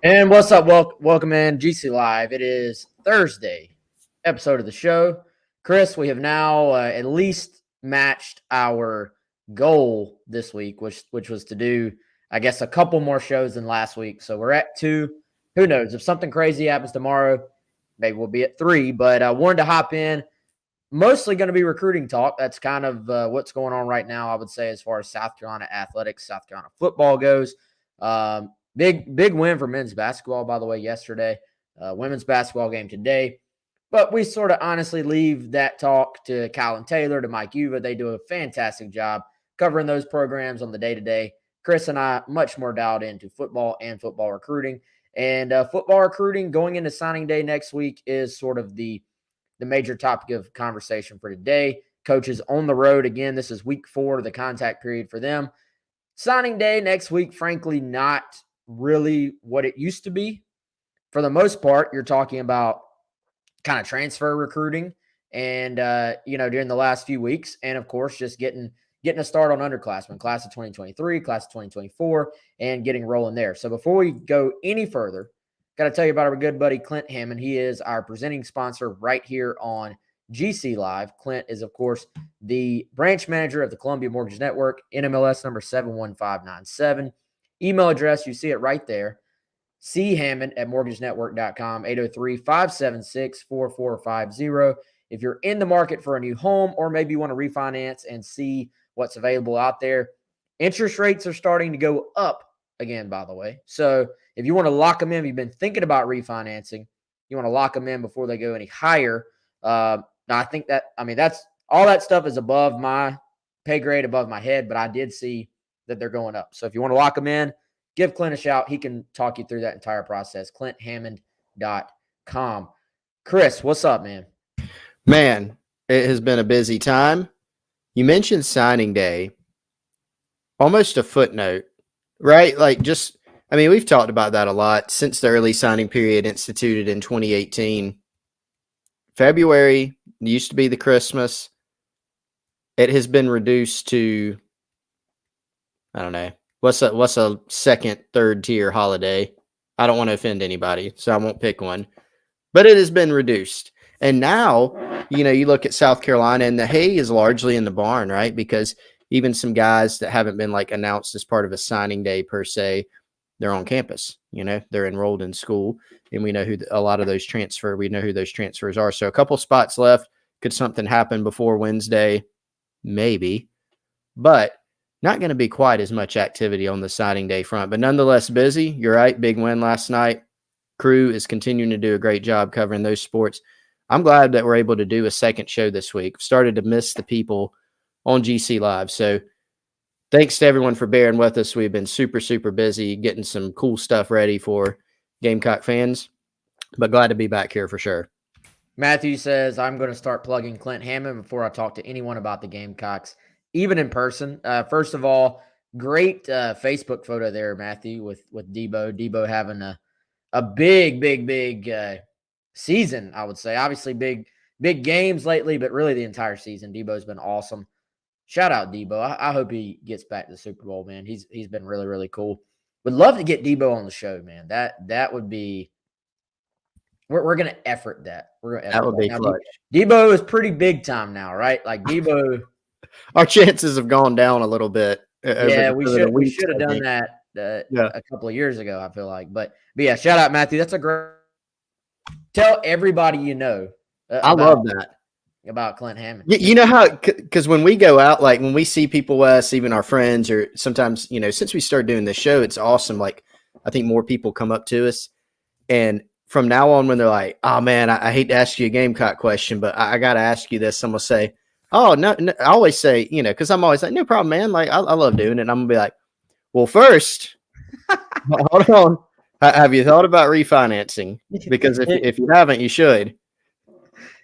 And what's up? Welcome in GC Live. It is Thursday episode of the show. Chris, we have now at least matched our goal this week, which was to do, I guess, a couple more shows than last week. So we're at 2. Who knows? If something crazy happens tomorrow, maybe we'll be at 3. But I wanted to hop in. Mostly going to be recruiting talk. That's kind of what's going on right now, I would say, as far as South Carolina athletics, South Carolina football goes. Big win for men's basketball, by the way, yesterday. Women's basketball game today. But we sort of honestly leave that talk to Kyle and Taylor, to Mike Uva. They do a fantastic job covering those programs on the day-to-day. Chris and I much more dialed into football and football recruiting. And football recruiting going into signing day next week is sort of the major topic of conversation for today. Coaches on the road again. This is week 4 of the contact period for them. Signing day next week, frankly, not really what it used to be. For the most part, you're talking about kind of transfer recruiting and, during the last few weeks. And, of course, just getting a start on underclassmen, class of 2023, class of 2024, and getting rolling there. So before we go any further, got to tell you about our good buddy Clint Hammond. He is our presenting sponsor right here on GC Live. Clint is, of course, the branch manager of the Columbia Mortgage Network, NMLS number 71597. Email address, you see it right there, chammond@mortgagenetwork.com, 803-576-4450. If you're in the market for a new home or maybe you want to refinance and see what's available out there, interest rates are starting to go up again, by the way. So if you want to lock them in, if you've been thinking about refinancing, you want to lock them in before they go any higher. Now, I think that's all that stuff is above my pay grade, above my head, but I did see that they're going up. So if you want to lock them in, give Clint a shout. He can talk you through that entire process. ClintHammond.com. Chris, what's up, man? Man, it has been a busy time. You mentioned signing day. Almost a footnote, right? We've talked about that a lot since the early signing period instituted in 2018. February used to be the Christmas. It has been reduced to, I don't know, what's a second, third tier holiday? I don't want to offend anybody, so I won't pick one. But it has been reduced. And now, you look at South Carolina and the hay is largely in the barn, right? Because even some guys that haven't been announced as part of a signing day per se, they're on campus, they're enrolled in school, and we know who those transfers are. So a couple spots left. Could something happen before Wednesday? Maybe, but not going to be quite as much activity on the signing day front, but nonetheless busy. You're right. Big win last night. Crew is continuing to do a great job covering those sports. I'm glad that we're able to do a second show this week. Started to miss the people on GC Live. So thanks to everyone for bearing with us. We've been super, super busy getting some cool stuff ready for Gamecock fans, but glad to be back here for sure. Matthew says, I'm going to start plugging Clint Hammond before I talk to anyone about the Gamecocks, even in person. First of all, great Facebook photo there, Matthew, with Debo. Debo having a big season, I would say. Obviously, big games lately, but really the entire season. Debo's been awesome. Shout out Debo. I hope he gets back to the Super Bowl, man. He's been really, really cool. Would love to get Debo on the show, man. That would be. We're gonna effort that. That would be clutch. Debo is pretty big time now, right? Like Debo. Our chances have gone down a little bit. Yeah, we should have done that a couple of years ago, I feel like. But yeah, shout out Matthew. That's a great. Tell everybody you know. I love that about Clint Hammond. You know how, because when we go out, when we see people with us, even our friends, or sometimes, since we started doing this show, it's awesome. I think more people come up to us, and from now on, when they're like, "Oh man, I hate to ask you a Gamecock question, but I got to ask you this," I'm gonna say, "Oh no," I always say, because I'm always like, "No problem, man. I love doing it." And I'm gonna be like, "Well, first, hold on. Have you thought about refinancing? Because if you haven't, you should."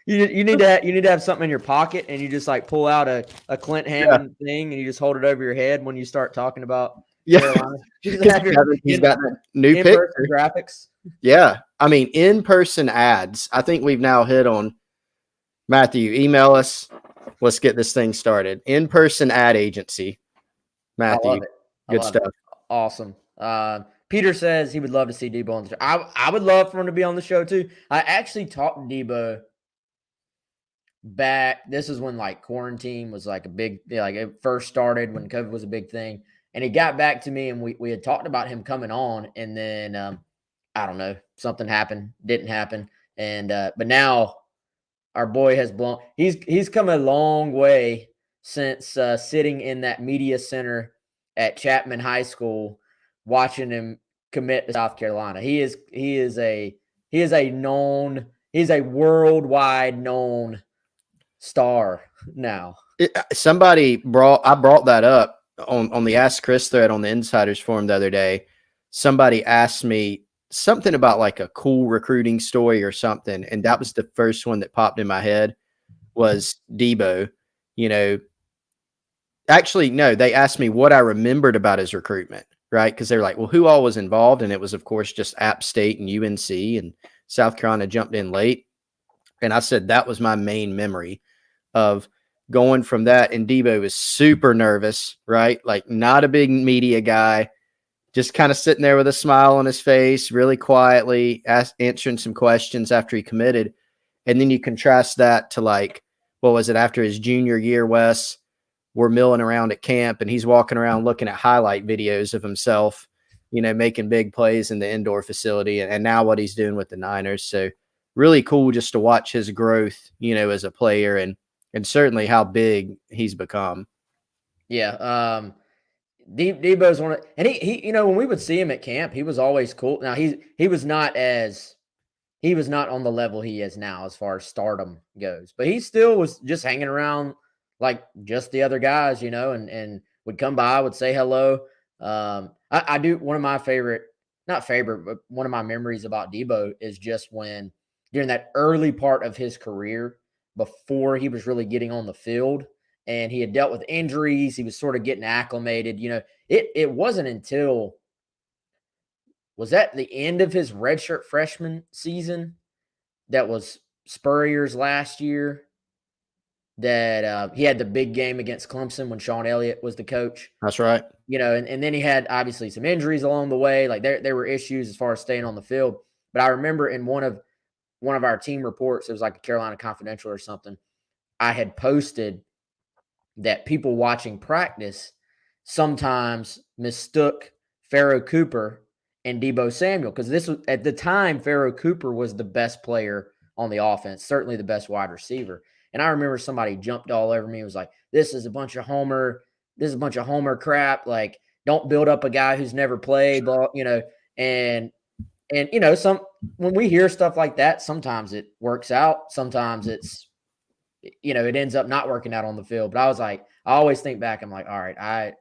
You need to have something in your pocket, and you just pull out a Clint Hammond thing, and you just hold it over your head when you start talking about Carolina. He's got that new picture graphics. Yeah, in-person ads. I think we've now hit on. Matthew, email us. Let's get this thing started. In-person ad agency. Matthew, good stuff. Awesome. Peter says he would love to see Debo on the show. I would love for him to be on the show too. I actually talked to Debo back. This is when like quarantine was like a big, like it first started when COVID was a big thing. And he got back to me and we had talked about him coming on. And then I don't know, something happened, didn't happen. And but now our boy has blown. He's come a long way since sitting in that media center at Chapman High School, watching him commit to South Carolina. He's a worldwide known star now. I brought that up on the Ask Chris thread on the Insiders Forum the other day. Somebody asked me something about like a cool recruiting story or something, and that was the first one that popped in my head was Debo. You know, actually, no, they asked me what I remembered about his recruitment, right? Because they're like, well, who all was involved? And it was, of course, just App State and UNC, and South Carolina jumped in late. And I said that was my main memory of going from that. And Debo was super nervous, right? Like not a big media guy, just kind of sitting there with a smile on his face, really quietly answering some questions after he committed. And then you contrast that to like, what was it, after his junior year, Wes? We're milling around at camp and he's walking around looking at highlight videos of himself, you know, making big plays in the indoor facility. And now what he's doing with the Niners. So really cool just to watch his growth, you know, as a player and certainly how big he's become. Yeah. Debo's one of, and he, you know, when we would see him at camp, he was always cool. Now he was not on the level he is now as far as stardom goes, but he still was just hanging around like just the other guys, you know, and would come by, would say hello. I do, one of my not favorite, but one of my memories about Debo is just when during that early part of his career, before he was really getting on the field and he had dealt with injuries, he was sort of getting acclimated. You know, it wasn't until, was that the end of his redshirt freshman season that was Spurrier's last year that he had the big game against Clemson when Sean Elliott was the coach. That's right. You know, and then he had obviously some injuries along the way. Like there were issues as far as staying on the field. But I remember in one of our team reports, it was like a Carolina Confidential or something, I had posted that people watching practice sometimes mistook Pharaoh Cooper and Debo Samuel, because this was at the time Pharaoh Cooper was the best player on the offense, certainly the best wide receiver. And I remember somebody jumped all over me and was like, this is a bunch of homer crap. Like, don't build up a guy who's never played, blah, you know, and you know, when we hear stuff like that, sometimes it works out. Sometimes it's, you know, it ends up not working out on the field. But I was like, I always think back, I'm like, all right,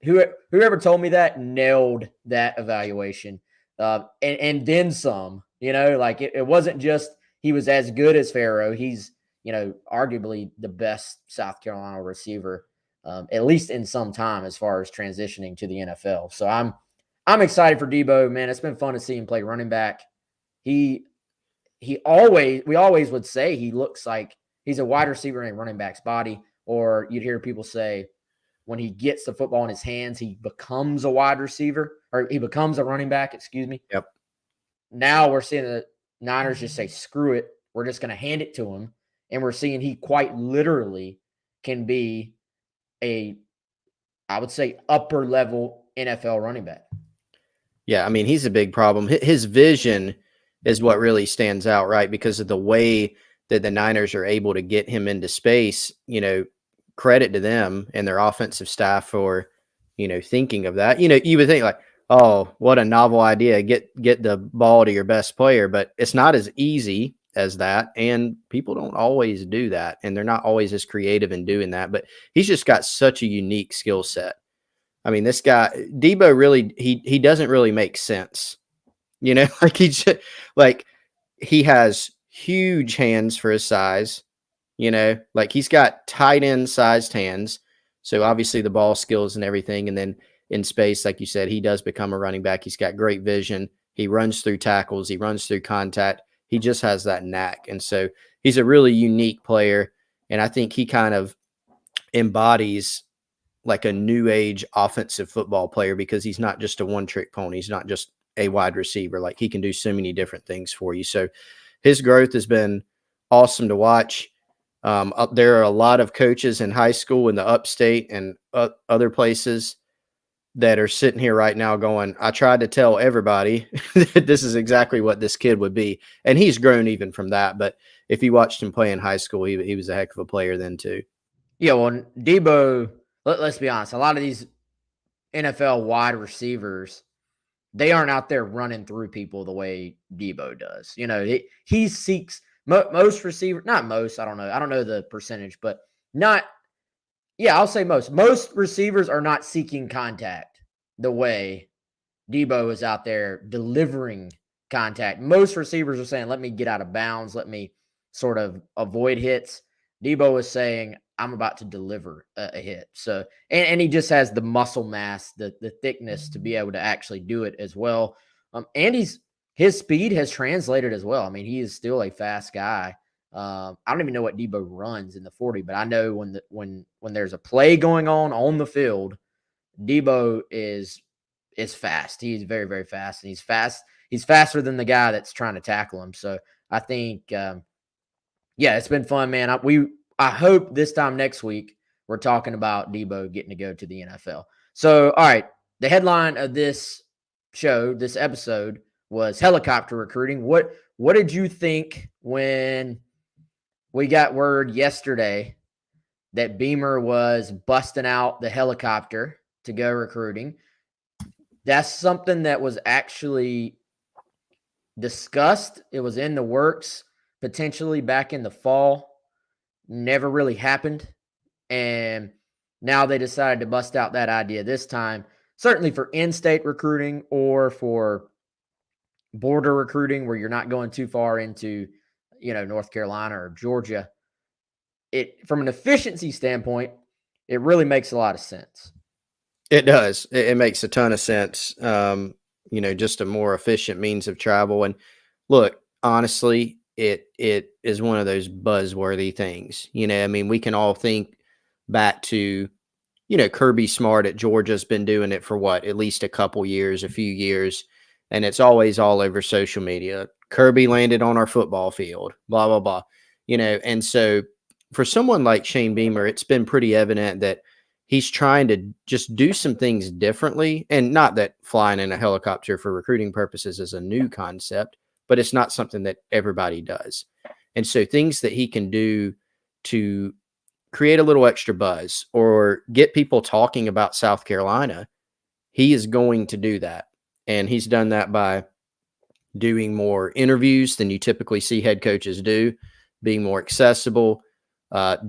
whoever told me that nailed that evaluation. And then some, you know, like it wasn't just he was as good as Pharaoh. He's, you know, arguably the best South Carolina receiver, at least in some time as far as transitioning to the NFL. So I'm excited for Debo, man. It's been fun to see him play running back. We always would say he looks like he's a wide receiver in a running back's body, or you'd hear people say when he gets the football in his hands, he becomes a wide receiver, or he becomes a running back, excuse me. Yep. Now we're seeing the Niners just say, screw it. We're just going to hand it to him. And we're seeing he quite literally can be I would say, upper level NFL running back. Yeah, I mean, he's a big problem. His vision is what really stands out, right? Because of the way that the Niners are able to get him into space, you know, credit to them and their offensive staff for, you know, thinking of that. You know, you would think like, oh, what a novel idea. Get the ball to your best player, but it's not as easy as that. And people don't always do that. And they're not always as creative in doing that, but he's just got such a unique skill set. I mean, this guy, Debo, really, he doesn't really make sense. You know, like he has huge hands for his size, you know, like he's got tight end sized hands. So obviously the ball skills and everything. And then in space, like you said, he does become a running back. He's got great vision. He runs through tackles. He runs through contact. He just has that knack. And so he's a really unique player. And I think he kind of embodies like a new age offensive football player because he's not just a one-trick pony. He's not just a wide receiver. Like, he can do so many different things for you. So his growth has been awesome to watch. There are a lot of coaches in high school in the upstate and other places that are sitting here right now going, I tried to tell everybody that this is exactly what this kid would be. And he's grown even from that. But if you watched him play in high school, he was a heck of a player then too. Yeah, well, Debo, let's be honest, a lot of these NFL wide receivers, they aren't out there running through people the way Debo does. You know, he seeks most receivers, not most, I don't know the percentage, but not, yeah, I'll say most. Most receivers are not seeking contact the way Debo is out there delivering contact. Most receivers are saying, let me get out of bounds, let me sort of avoid hits. Debo is saying, I'm about to deliver a hit. So, and he just has the muscle mass, the thickness to be able to actually do it as well. And his speed has translated as well. I mean, he is still a fast guy. I don't even know what Debo runs in the 40, but I know when there's a play going on the field, Debo is fast. He's very, very fast, and he's fast. He's faster than the guy that's trying to tackle him. So I think, yeah, it's been fun, man. I hope this time next week we're talking about Debo getting to go to the NFL. So, all right, the headline of this show, this episode, was helicopter recruiting. What did you think when we got word yesterday that Beamer was busting out the helicopter to go recruiting? That's something that was actually discussed. It was in the works potentially back in the fall. Never really happened. And now they decided to bust out that idea this time, certainly for in-state recruiting or for border recruiting where you're not going too far into, North Carolina or Georgia. It, from an efficiency standpoint, it really makes a lot of sense. It does. It makes a ton of sense. Just a more efficient means of travel. And look, honestly, it is one of those buzzworthy things. I mean, we can all think back to, Kirby Smart at Georgia's been doing it for what, at least a few years, and it's always all over social media. Kirby landed on our football field, blah, blah, blah. And so for someone like Shane Beamer, it's been pretty evident that he's trying to just do some things differently. And not that flying in a helicopter for recruiting purposes is a new concept, but it's not something that everybody does. And so things that he can do to create a little extra buzz or get people talking about South Carolina, he is going to do that. And he's done that by doing more interviews than you typically see head coaches do, being more accessible,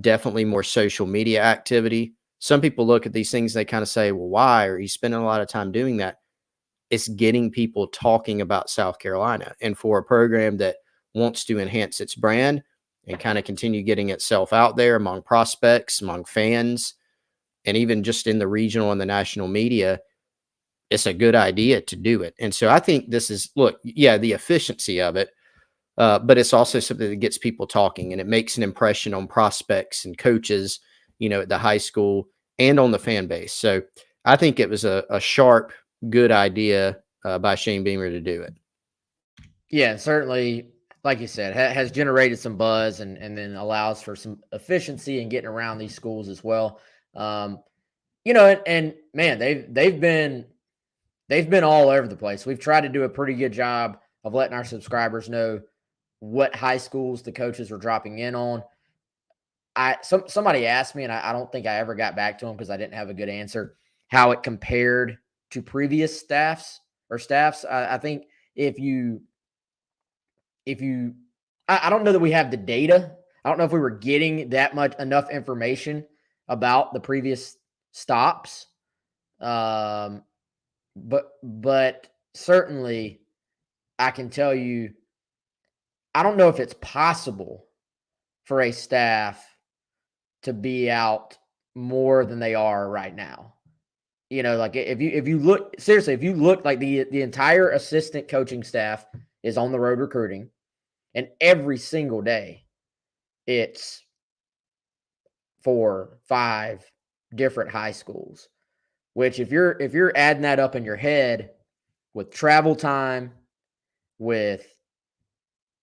definitely more social media activity. Some people look at these things, they kind of say, well, why? Or he's spending a lot of time doing that. It's getting people talking about South Carolina. And for a program that wants to enhance its brand and kind of continue getting itself out there among prospects, among fans, and even just in the regional and the national media, it's a good idea to do it. And so I think this is, look, yeah, the efficiency of it, but it's also something that gets people talking, and it makes an impression on prospects and coaches, at the high school and on the fan base. So I think it was a sharp, good idea by Shane Beamer to do it. Yeah, certainly, like you said, has generated some buzz and then allows for some efficiency in getting around these schools as well. And man, they've been all over the place. We've tried to do a pretty good job of letting our subscribers know what high schools the coaches are dropping in on. Somebody asked me, and I don't think I ever got back to them because I didn't have a good answer, how it compared to previous staffs. I think if you, I don't know that we have the data. I don't know if we were getting enough information about the previous stops. But certainly I can tell you, I don't know if it's possible for a staff to be out more than they are right now. Like if you look seriously, if you look, like the entire assistant coaching staff is on the road recruiting, and every single day it's 4, 5, different high schools, which if you're adding that up in your head with travel time, with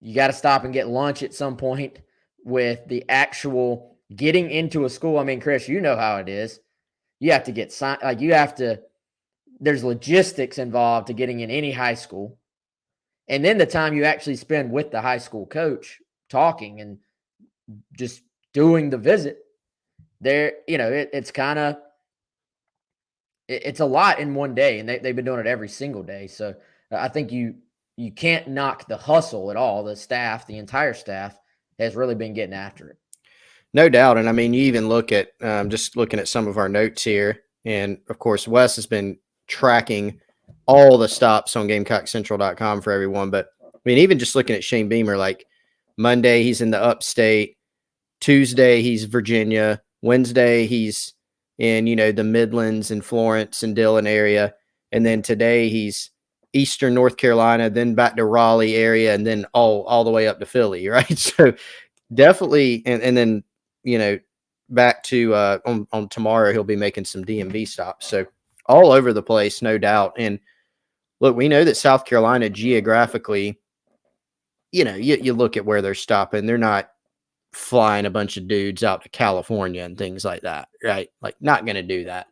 you got to stop and get lunch at some point, with the actual getting into a school. I mean, Chris, you know how it is. You have to get signed, like you have to, there's logistics involved to getting in any high school. And then the time you actually spend with the high school coach talking and just doing the visit there, it's kind of, it's a lot in one day, and they've been doing it every single day. So I think you can't knock the hustle at all. The staff, the entire staff has really been getting after it. No doubt. And I mean, you even look at just looking at some of our notes here. And of course, Wes has been tracking all the stops on GamecockCentral.com for everyone. But I mean, even just looking at Shane Beamer, like Monday, he's in the upstate. Tuesday, he's Virginia. Wednesday, he's in, the Midlands and Florence and Dillon area. And then today he's Eastern North Carolina, then back to Raleigh area, and then all the way up to Philly, right? So definitely, and then, back to on tomorrow, he'll be making some DMV stops. So all over the place, no doubt. And look, we know that South Carolina geographically, you look at where they're stopping, they're not flying a bunch of dudes out to California and things like that, right? Like, not going to do that.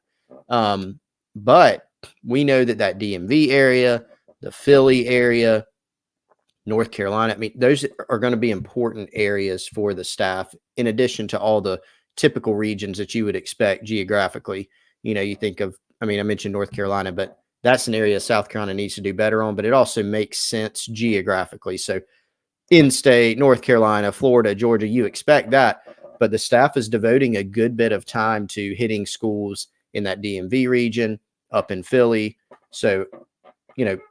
But we know that DMV area, the Philly area, North Carolina, I mean, those are going to be important areas for the staff, in addition to all the typical regions that you would expect geographically. You think of, I mean, I mentioned North Carolina, but that's an area South Carolina needs to do better on, but it also makes sense geographically. So in-state, North Carolina, Florida, Georgia, you expect that, but the staff is devoting a good bit of time to hitting schools in that DMV region, up in Philly. So,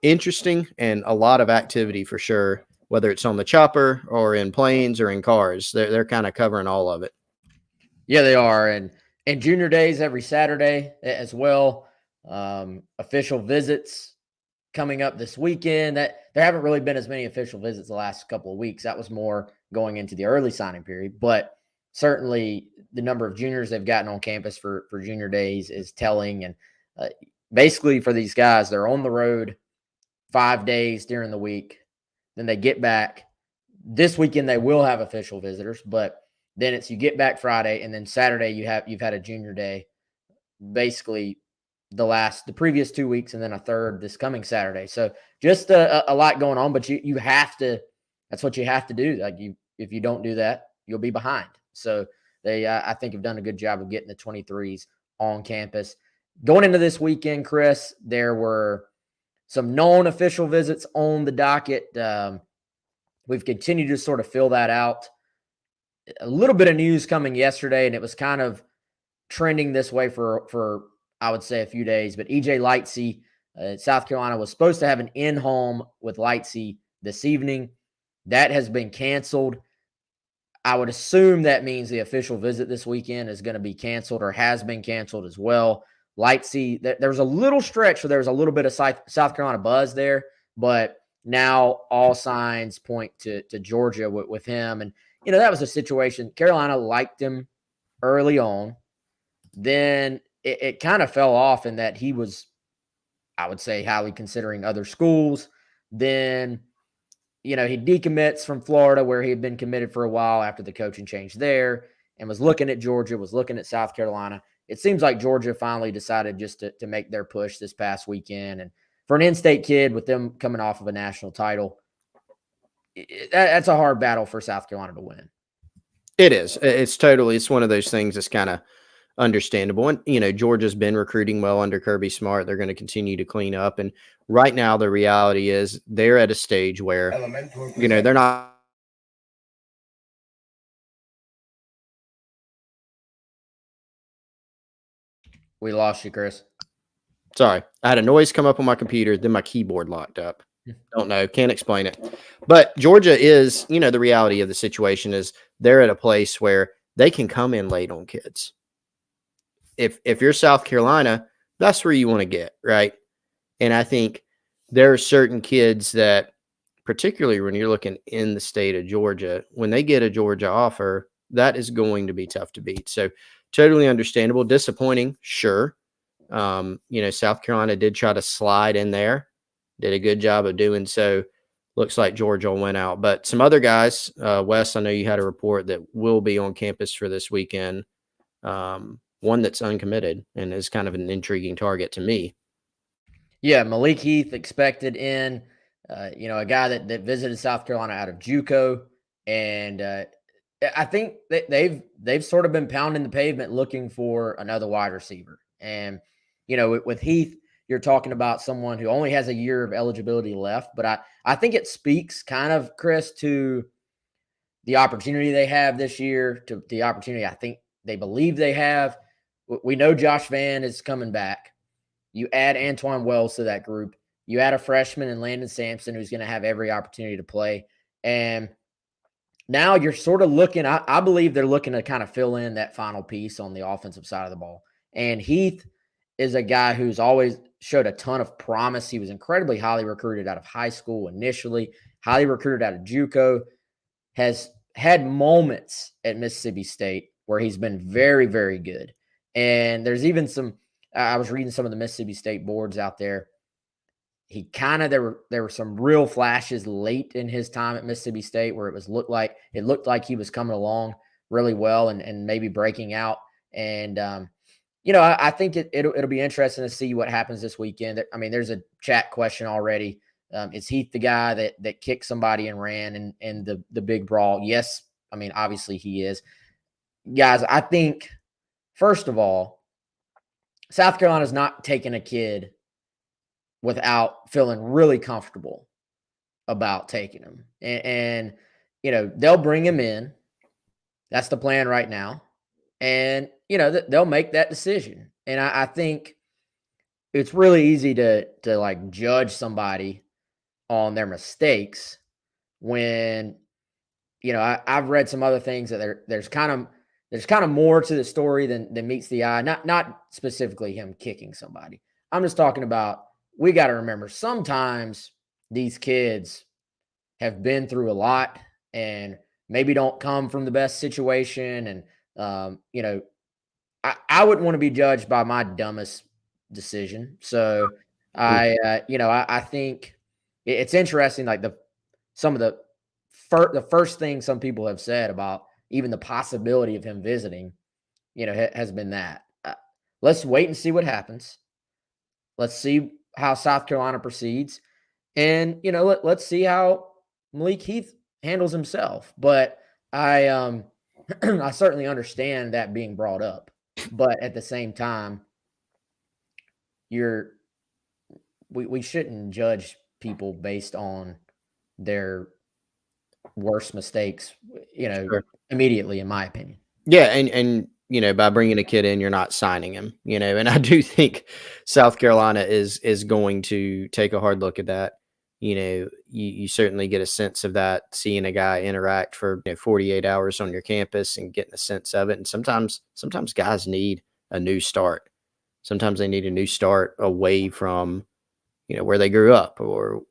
interesting and a lot of activity for sure, whether it's on the chopper or in planes or in cars. They're kind of covering all of it. Yeah, they are. And junior days every Saturday as well. Official visits coming up this weekend. That there haven't really been as many official visits the last couple of weeks. That was more going into the early signing period, but certainly the number of juniors they've gotten on campus for junior days is telling. And basically for these guys, they're on the road 5 days during the week. Then they get back. This weekend they will have official visitors, but then it's you get back Friday, and then Saturday you've had a junior day, basically the previous 2 weeks, and then a third this coming Saturday. So just a lot going on, but you have to, that's what you have to do. Like if you don't do that, you'll be behind. So they, I think, have done a good job of getting the 23s on campus. Going into this weekend, Chris, there were some known official visits on the docket. We've continued to sort of fill that out. A little bit of news coming yesterday, and it was kind of trending this way for I would say a few days. But EJ Lightsey, South Carolina, was supposed to have an in-home with Lightsey this evening. That has been canceled. I would assume that means the official visit this weekend is going to be canceled or has been canceled as well. Lightsey, there was a little stretch where there was a little bit of South Carolina buzz there, but now all signs point to Georgia with him. And, that was a situation. Carolina liked him early on. Then it kind of fell off in that he was, I would say, highly considering other schools. Then, he decommits from Florida, where he had been committed for a while after the coaching change there, and was looking at Georgia, was looking at South Carolina. It seems like Georgia finally decided just to make their push this past weekend. And for an in-state kid, with them coming off of a national title, that's a hard battle for South Carolina to win. It is. It's one of those things that's kind of understandable. And, Georgia's been recruiting well under Kirby Smart. They're going to continue to clean up. And right now, the reality is they're at a stage where, they're not. We lost you, Chris. Sorry. I had a noise come up on my computer. Then my keyboard locked up. Don't know. Can't explain it. But Georgia is, the reality of the situation is they're at a place where they can come in late on kids. If you're South Carolina, that's where you want to get, right? And I think there are certain kids that, particularly when you're looking in the state of Georgia, when they get a Georgia offer, that is going to be tough to beat. So totally understandable. Disappointing, sure. South Carolina did try to slide in there, did a good job of doing so. Looks like Georgia will win out. But some other guys, Wes, I know you had a report that will be on campus for this weekend. One that's uncommitted and is kind of an intriguing target to me. Yeah, Malik Heath expected in, a guy that visited South Carolina out of JUCO, and I think that they've sort of been pounding the pavement looking for another wide receiver. And with Heath, you're talking about someone who only has a year of eligibility left, but I think it speaks kind of, Chris, to the opportunity they have this year, to the opportunity I think they believe they have. We know Josh Vann is coming back. You add Antoine Wells to that group. You add a freshman in Landon Sampson who's going to have every opportunity to play. And now you're sort of looking, I believe they're looking to kind of fill in that final piece on the offensive side of the ball. And Heath is a guy who's always showed a ton of promise. He was incredibly highly recruited out of high school initially, highly recruited out of JUCO, has had moments at Mississippi State where he's been very, very good. And there's even I was reading some of the Mississippi State boards out there. There were some real flashes late in his time at Mississippi State where it looked like he was coming along really well and maybe breaking out. And I think it'll be interesting to see what happens this weekend. I mean, there's a chat question already. Is Heath the guy that kicked somebody and ran in the big brawl? Yes, I mean obviously he is. Guys, I think first of all, South Carolina's not taking a kid without feeling really comfortable about taking him. And they'll bring him in. That's the plan right now. And, they'll make that decision. And I think it's really easy to like judge somebody on their mistakes when, I've read some other things that there's kind of more to the story than meets the eye. Not specifically him kicking somebody. I'm just talking about, we got to remember sometimes these kids have been through a lot and maybe don't come from the best situation. And, I wouldn't want to be judged by my dumbest decision. So I think it's interesting. Like the first thing some people have said about even the possibility of him visiting, has been that. Let's wait and see what happens. Let's see how South Carolina proceeds. And, let's see how Malik Heath handles himself. But I I certainly understand that being brought up. But at the same time, we shouldn't judge people based on their worst mistakes, Sure. immediately, in my opinion. Yeah, and by bringing a kid in, you're not signing him, and I do think South Carolina is going to take a hard look at that. You certainly get a sense of that seeing a guy interact for 48 hours on your campus and getting a sense of it. And sometimes guys need a new start. Sometimes they need a new start away from where they grew up or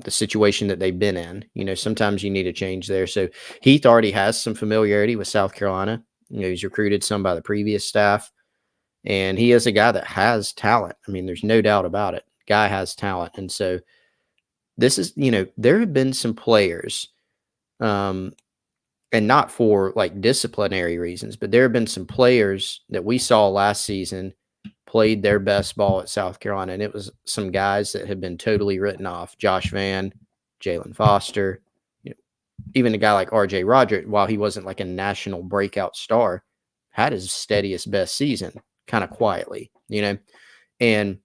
the situation that they've been in. Sometimes you need a change there. So Heath already has some familiarity with South Carolina. He's recruited some by the previous staff, and he is a guy that has talent. I mean, there's no doubt about it. Guy has talent. And so this is, there have been some players, and not for like disciplinary reasons, but there have been some players that we saw last season played their best ball at South Carolina. And it was some guys that had been totally written off. Josh Vann, Jalen Foster, even a guy like RJ Roderick, while he wasn't like a national breakout star, had his steadiest best season kind of quietly, and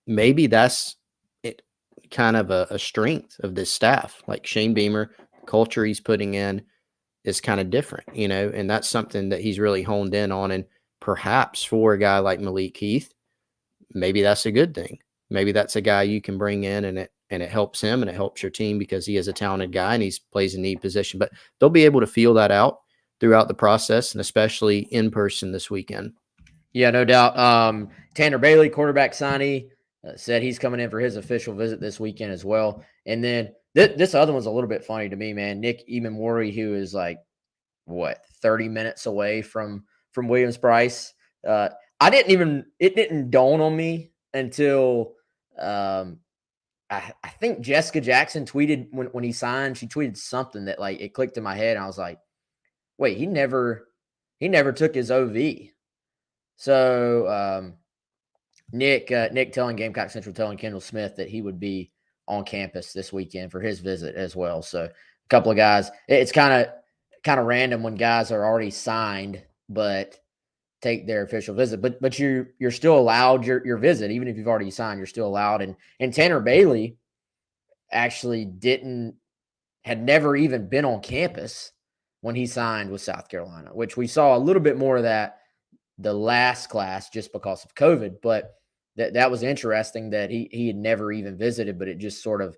maybe that's it, kind of a strength of this staff. Like Shane Beamer, culture he's putting in is kind of different, and that's something that he's really honed in on. And perhaps for a guy like Malik Heath, maybe that's a good thing. Maybe that's a guy you can bring in and it helps him and it helps your team because he is a talented guy and he plays a neat position. But they'll be able to feel that out throughout the process, and especially in person this weekend. Yeah, no doubt. Tanner Bailey, quarterback signee, said he's coming in for his official visit this weekend as well. And then this other one's a little bit funny to me, man. Nick Emamori, who is like, 30 minutes away from from Williams-Brice. It didn't dawn on me until I think Jessica Jackson tweeted when he signed, she tweeted something that like it clicked in my head. And I was like, wait, he never took his OV. So Nick telling Gamecock Central, telling Kendall Smith that he would be on campus this weekend for his visit as well. So a couple of guys, it's kind of random when guys are already signed, but take their official visit. But you're still allowed your visit, even if you've already signed, you're still allowed. And Tanner Bailey actually had never even been on campus when he signed with South Carolina, which we saw a little bit more of that the last class just because of COVID. But that was interesting that he had never even visited, but it just sort of,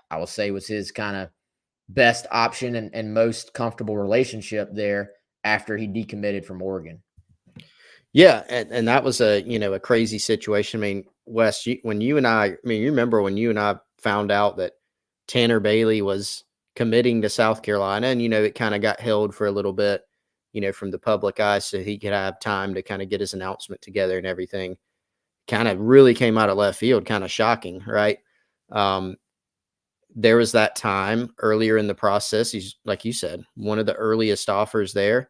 I will say, was his kind of best option and most comfortable relationship there after he decommitted from Oregon. Yeah, and that was a crazy situation. I mean, Wes, you remember when you and I found out that Tanner Bailey was committing to South Carolina, and it kind of got held for a little bit, from the public eye, so he could have time to kind of get his announcement together and everything. Kind of really came out of left field, kind of shocking, right? There was that time earlier in the process. He's, like you said, one of the earliest offers there.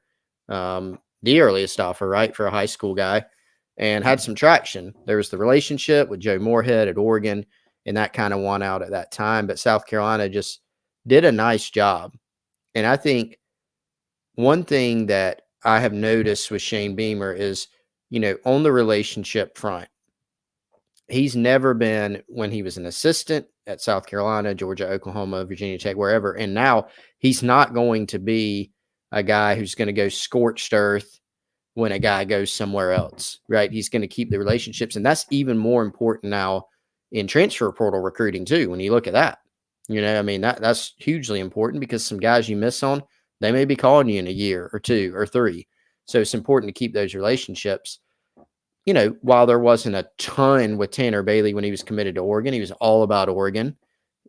The earliest offer, right, for a high school guy, and had some traction. There was the relationship with Joe Moorhead at Oregon, and that kind of won out at that time. But South Carolina just did a nice job. And I think one thing that I have noticed with Shane Beamer is, on the relationship front, he's never been, when he was an assistant at South Carolina, Georgia, Oklahoma, Virginia Tech, wherever, and now he's not going to be a guy who's going to go scorched earth when a guy goes somewhere else, right? He's going to keep the relationships. And that's even more important now in transfer portal recruiting too. When you look at that, that's hugely important because some guys you miss on, they may be calling you in a year or 2 or 3. So it's important to keep those relationships. While there wasn't a ton with Tanner Bailey when he was committed to Oregon, he was all about Oregon.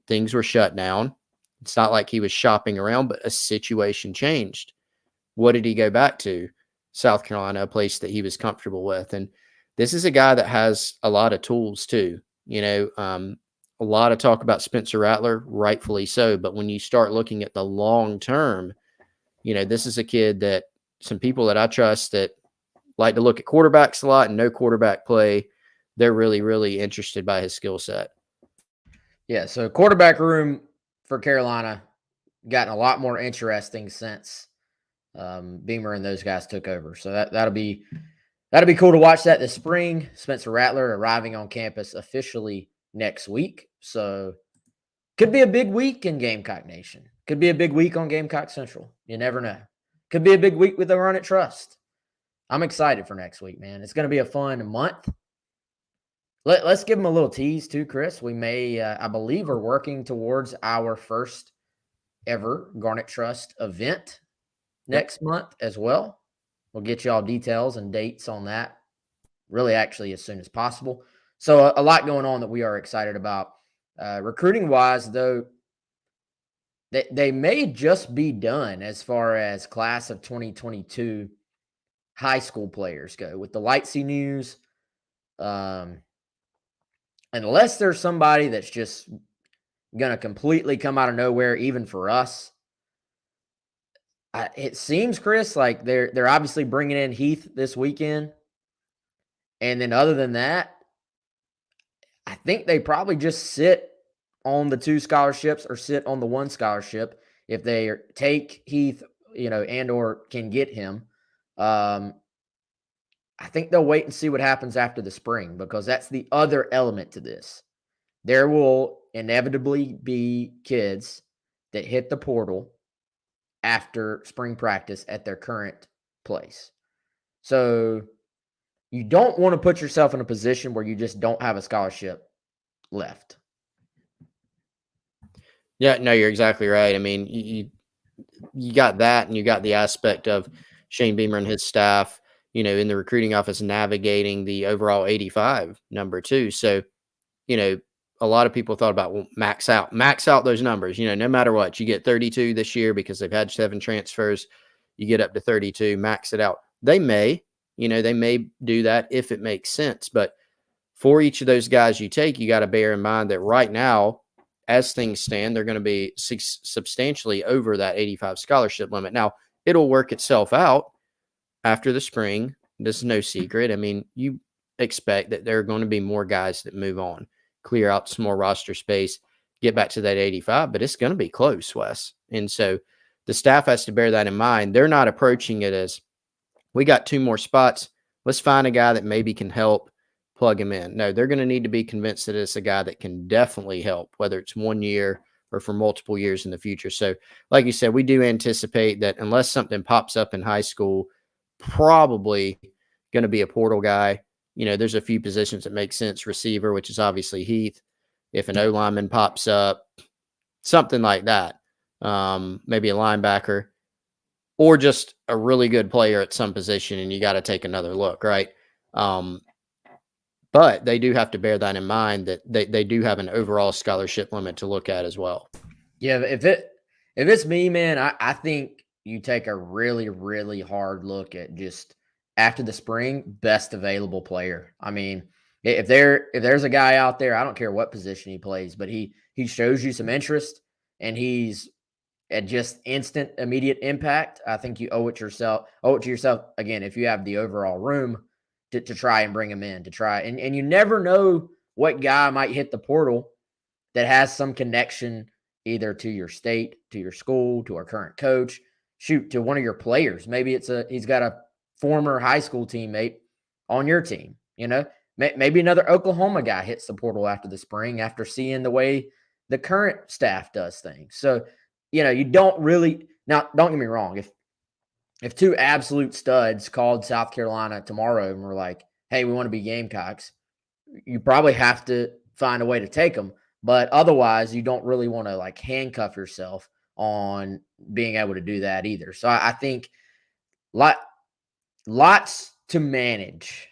Things were shut down. It's not like he was shopping around, but a situation changed. What did he go back to? South Carolina, a place that he was comfortable with. And this is a guy that has a lot of tools too. A lot of talk about Spencer Rattler, rightfully so. But when you start looking at the long term, this is a kid that some people that I trust that like to look at quarterbacks a lot and know quarterback play, they're really, really interested by his skill set. Yeah, so quarterback room for Carolina gotten a lot more interesting since Beamer and those guys took over. So that'll be cool to watch that this spring. Spencer Rattler arriving on campus officially next week. So could be a big week in Gamecock Nation. Could be a big week on Gamecock Central. You never know. Could be a big week with the Run It Trust. I'm excited for next week, man. It's going to be a fun month. Let's give them a little tease too, Chris. We may, I believe we're working towards our first ever Garnet Trust event next month as well. We'll get you all details and dates on that really actually as soon as possible. So a lot going on that we are excited about. Recruiting wise, though, they may just be done as far as class of 2022 high school players go with the Lightsey news. Unless there's somebody that's just going to completely come out of nowhere, even for us. It seems, Chris, like they're obviously bringing in Heath this weekend. And then other than that, I think they probably just sit on the 2 scholarships or sit on the 1 scholarship if they take Heath, and or can get him. I think they'll wait and see what happens after the spring because that's the other element to this. There will inevitably be kids that hit the portal after spring practice at their current place. So you don't want to put yourself in a position where you just don't have a scholarship left. Yeah, no, you're exactly right. I mean, you got that, and you got the aspect of Shane Beamer and his staff, in the recruiting office navigating the overall 85 number too. So, a lot of people thought about, well, max out those numbers, no matter what, you get 32 this year because they've had 7 transfers, you get up to 32, max it out. They may do that if it makes sense. But for each of those guys you take, you got to bear in mind that right now, as things stand, they're going to be substantially over that 85 scholarship limit. Now, it'll work itself out after the spring. This is no secret. I mean, you expect that there are going to be more guys that move on, clear out some more roster space, get back to that 85, but it's going to be close, Wes. And so the staff has to bear that in mind. They're not approaching it as, we got 2 more spots. Let's find a guy that maybe can help, plug him in. No, they're going to need to be convinced that it's a guy that can definitely help, whether it's 1 year or for multiple years in the future. So like you said, we do anticipate that unless something pops up in high school, probably going to be a portal guy. There's a few positions that make sense. Receiver, which is obviously Heath. If an O lineman pops up, something like that, maybe a linebacker, or just a really good player at some position, and you got to take another look, right? But they do have to bear that in mind, that they do have an overall scholarship limit to look at as well. Yeah, if it's me, man, I think you take a really, really hard look at just after the spring, best available player. I mean, if there's a guy out there, I don't care what position he plays, but he shows you some interest and he's at just instant, immediate impact, I think you owe it to yourself again, if you have the overall room to try and bring him in, to try. And you never know what guy might hit the portal that has some connection either to your state, to your school, to our current coach, to one of your players. Maybe he's got a former high school teammate on your team. Maybe another Oklahoma guy hits the portal after the spring after seeing the way the current staff does things. So, you don't really – now, don't get me wrong. If 2 absolute studs called South Carolina tomorrow and were like, hey, we want to be Gamecocks, you probably have to find a way to take them. But otherwise, you don't really want to like handcuff yourself on being able to do that either. So I think lots to manage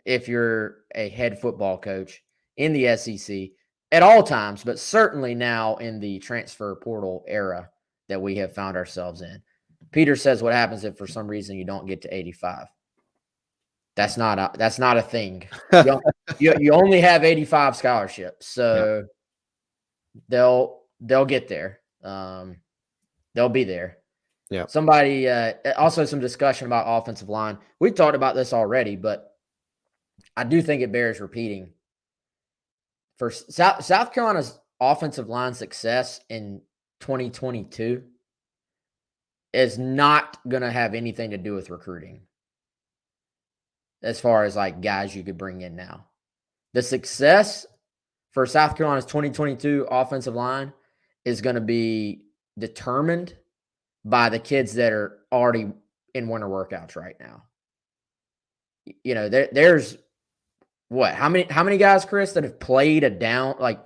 if you're a head football coach in the SEC at all times, but certainly now in the transfer portal era that we have found ourselves in. Peter says, what happens if for some reason you don't get to 85? That's not a thing. You only have 85 scholarships, so they'll get there. They'll be there. Yeah. Somebody also some discussion about offensive line. We've talked about this already, but I do think it bears repeating. For South Carolina's offensive line success in 2022 is not going to have anything to do with recruiting. As far as like guys you could bring in now, the success for South Carolina's 2022 offensive line is going to be determined by the kids that are already in winter workouts right now. There's what? How many guys, Chris, that have played a down? Like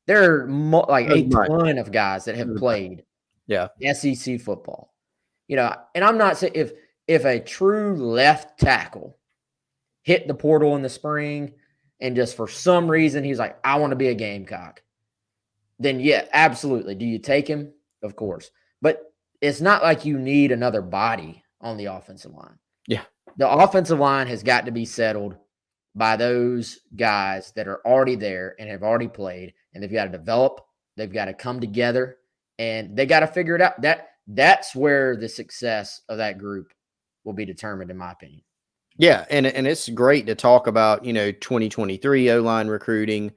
there are a ton of guys that have played SEC football. And I'm not saying if a true left tackle hit the portal in the spring and just for some reason he's like, I want to be a Gamecock, then yeah, absolutely. Do you take him? Of course. But it's not like you need another body on the offensive line. Yeah. The offensive line has got to be settled by those guys that are already there and have already played, and they've got to develop, they've got to come together, and they got to figure it out. That's where the success of that group will be determined, in my opinion. Yeah, and it's great to talk about, 2023 O-line recruiting.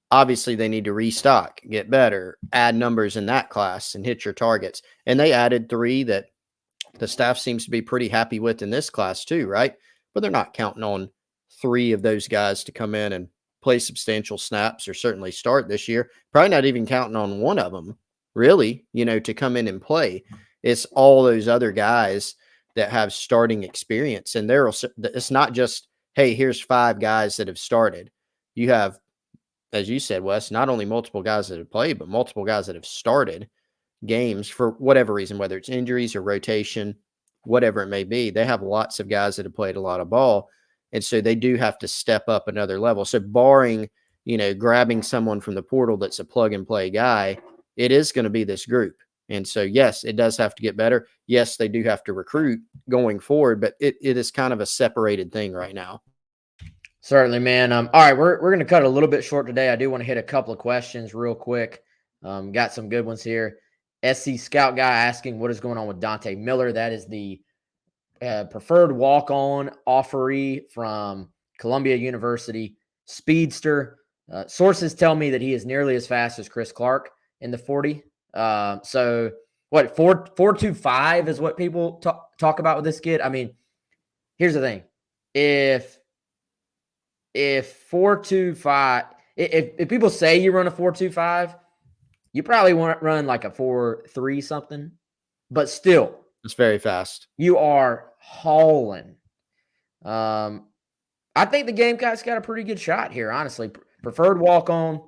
Obviously, they need to restock, get better, add numbers in that class, and hit your targets. And they added 3 that the staff seems to be pretty happy with in this class too, right? But they're not counting on 3 of those guys to come in and play substantial snaps or certainly start this year. Probably not even counting on one of them, really, to come in and play. It's all those other guys that have starting experience. And it's not just, hey, here's 5 guys that have started. You have, as you said, Wes, not only multiple guys that have played, but multiple guys that have started games for whatever reason, whether it's injuries or rotation, whatever it may be. They have lots of guys that have played a lot of ball. And so they do have to step up another level. So barring, grabbing someone from the portal that's a plug and play guy, it is going to be this group. And so, yes, it does have to get better. Yes, they do have to recruit going forward, but it is kind of a separated thing right now. Certainly, man. All right, we're going to cut a little bit short today. I do want to hit a couple of questions real quick. Got some good ones here. SC Scout guy asking what is going on with Dante Miller. That is the preferred walk-on offeree from Columbia University, speedster. Sources tell me that he is nearly as fast as Chris Clark in the 40. So what, 4.25 is what people talk about with this kid? I mean, here's the thing. If 4.25, if people say you run a 4.25, you probably want to run like a 4.3 something, but still, it's very fast. You are hauling. I think the Gamecocks got a pretty good shot here, honestly. Preferred walk-on.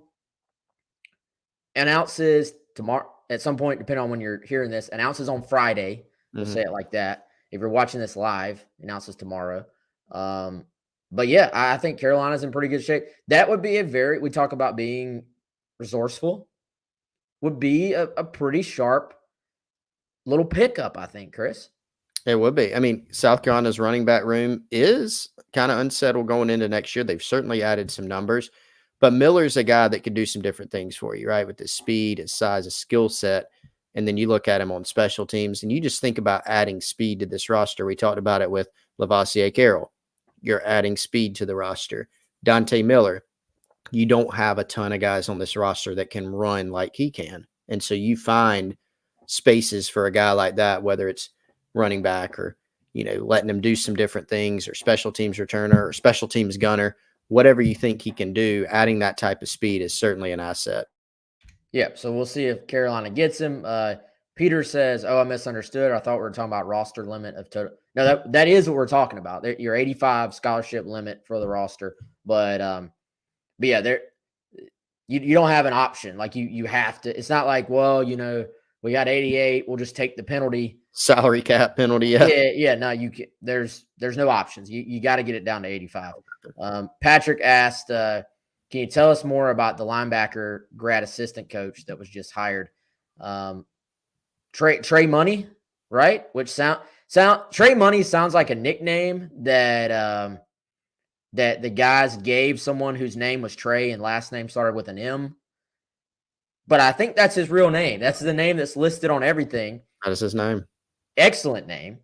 Announces tomorrow at some point, depending on when you're hearing this. Announces on Friday. We'll say it like that. If you're watching this live, announces tomorrow. But yeah, I think Carolina's in pretty good shape. That would be we talk about being resourceful, would be a pretty sharp little pickup, I think, Chris. It would be. I mean, South Carolina's running back room is kind of unsettled going into next year. They've certainly added some numbers, but Miller's a guy that could do some different things for you, right? With his speed, his size, his skill set. And then you look at him on special teams and you just think about adding speed to this roster. We talked about it with Lavassier Carroll. You're adding speed to the roster. Dante Miller, you don't have a ton of guys on this roster that can run like he can. And so you find spaces for a guy like that, whether it's running back or, letting him do some different things, or special teams returner or special teams gunner, whatever you think he can do. Adding that type of speed is certainly an asset. Yeah. So we'll see if Carolina gets him. Peter says, I misunderstood. I thought we were talking about roster limit of total. No, that is what we're talking about. Your 85 scholarship limit for the roster. But yeah, you don't have an option. Like you have to. It's not like, we got 88. We'll just take the penalty. Salary cap penalty. Yeah. Yeah. No, you can, there's no options. You got to get it down to 85. Patrick asked, can you tell us more about the linebacker grad assistant coach that was just hired? Trey Money, right? Which Trey Money sounds like a nickname that that the guys gave someone whose name was Trey and last name started with an M. But I think that's his real name. That's the name that's listed on everything. That is his name. Excellent name.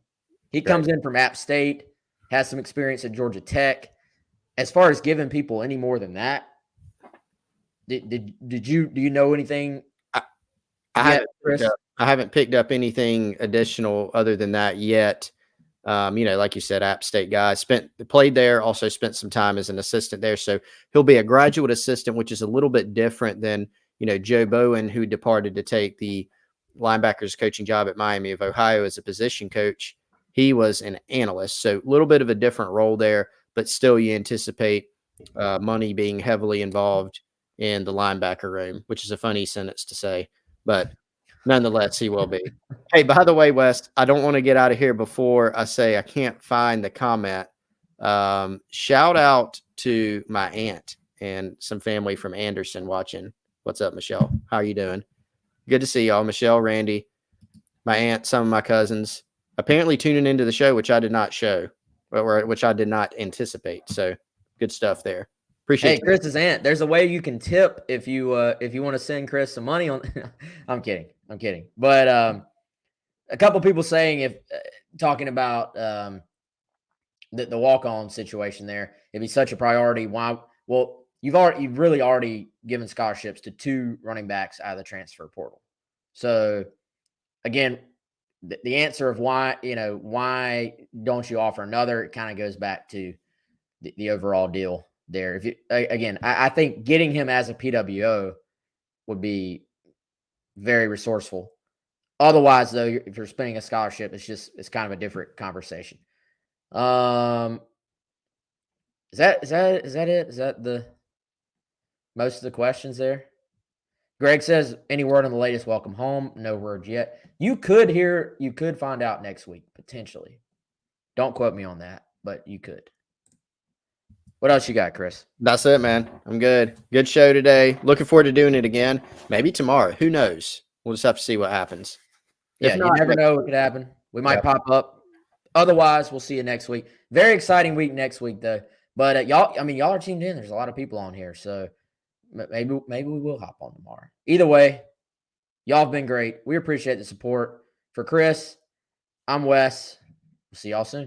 He comes in from App State, has some experience at Georgia Tech. As far as giving people any more than that, do you know anything? I haven't picked up anything additional other than that yet. Like you said, App State guy, played there, also spent some time as an assistant there. So he'll be a graduate assistant, which is a little bit different than, Joe Bowen, who departed to take the linebackers coaching job at Miami of Ohio as a position coach. He was an analyst. So a little bit of a different role there, but still you anticipate money being heavily involved in the linebacker room, which is a funny sentence to say, but nonetheless, he will be. Hey, by the way, Wes, I don't want to get out of here before I say I can't find the comment. Shout out to my aunt and some family from Anderson watching. What's up, Michelle? How are you doing? Good to see y'all. Michelle, Randy, my aunt, some of my cousins, apparently tuning into the show, which I did not which I did not anticipate. So good stuff there. Appreciate Hey, Chris's aunt. There's a way you can tip if you want to send Chris some money on. I'm kidding. But a couple people saying talking about the walk-on situation there, it'd be such a priority. Why? Well, you've really already given scholarships to 2 running backs out of the transfer portal. So again, the answer of why don't you offer another? It kind of goes back to the overall deal there. I think getting him as a PWO would be very resourceful. Otherwise, though, if you're spending a scholarship, it's kind of a different conversation. Is that it? Is that the most of the questions there? Greg says, any word on the latest welcome home? No word yet. You could find out next week, potentially. Don't quote me on that, but you could. What else you got, Chris? That's it, man. I'm good. Good show today. Looking forward to doing it again. Maybe tomorrow. Who knows? We'll just have to see what happens. Yeah, If you not, never next know what week. could happen. We might Yeah. pop up. Otherwise, we'll see you next week. Very exciting week next week, though. But y'all are tuned in. There's a lot of people on here, so maybe we will hop on tomorrow. Either way, y'all have been great. We appreciate the support. For Chris, I'm Wes. We'll see y'all soon.